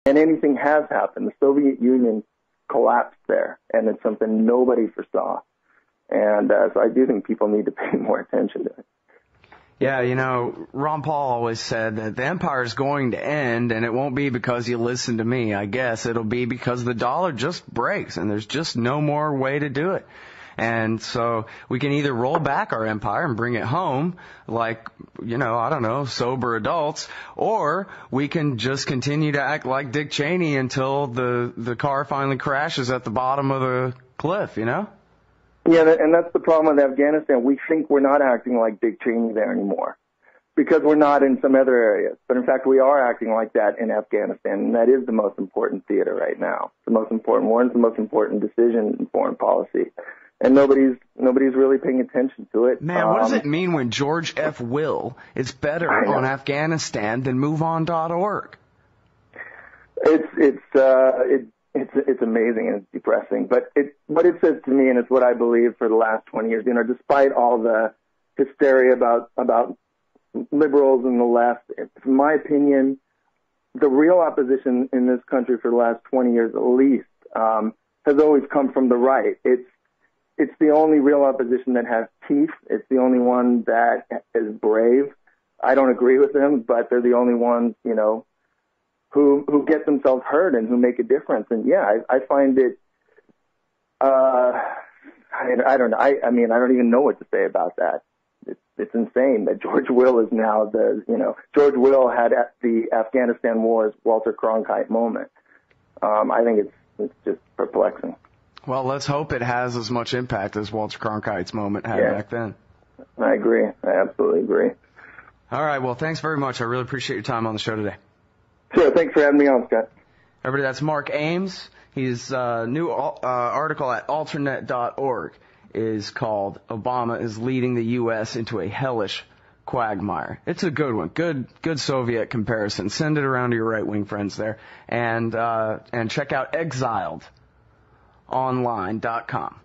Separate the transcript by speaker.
Speaker 1: And anything has happened. The Soviet Union collapsed there, and it's something nobody foresaw. And so I do think people need to pay more attention to it.
Speaker 2: Yeah, you know, Ron Paul always said that the empire is going to end, and it won't be because you listen to me. I guess it'll be because the dollar just breaks, and there's just no more way to do it. And so we can either roll back our empire and bring it home like, you know, I don't know, sober adults, or we can just continue to act like Dick Cheney until the car finally crashes at the bottom of the cliff, you know?
Speaker 1: Yeah, and that's the problem with Afghanistan. We think we're not acting like Dick Cheney there anymore because we're not in some other areas. But in fact, we are acting like that in Afghanistan, and that is the most important theater right now. The most important one, the most important decision in foreign policy. And nobody's really paying attention to it.
Speaker 2: Man, what does it mean when George F. Will is better on Afghanistan than MoveOn.org?
Speaker 1: It's amazing and it's depressing. But what it says to me, and it's what I believe for the last 20 years, you know, despite all the hysteria about liberals and the left, in my opinion, the real opposition in this country for the last 20 years at least has always come from the right. It's the only real opposition that has teeth. It's the only one that is brave. I don't agree with them, but they're the only ones, you know, who get themselves heard and who make a difference. And yeah, I find it, I don't know. I mean, I don't even know what to say about that. It's insane that George Will is now George Will had at the Afghanistan war's Walter Cronkite moment. I think it's just perplexing.
Speaker 2: Well, let's hope it has as much impact as Walter Cronkite's moment had back then.
Speaker 1: I agree. I absolutely agree.
Speaker 2: All right. Well, thanks very much. I really appreciate your time on the show today.
Speaker 1: Sure. Thanks for having me on, Scott.
Speaker 2: Everybody, that's Mark Ames. His new article at alternate.org is called "Obama is Leading the U.S. into a Hellish Quagmire." It's a good one. Good Soviet comparison. Send it around to your right-wing friends there. And check out exiledonline.com.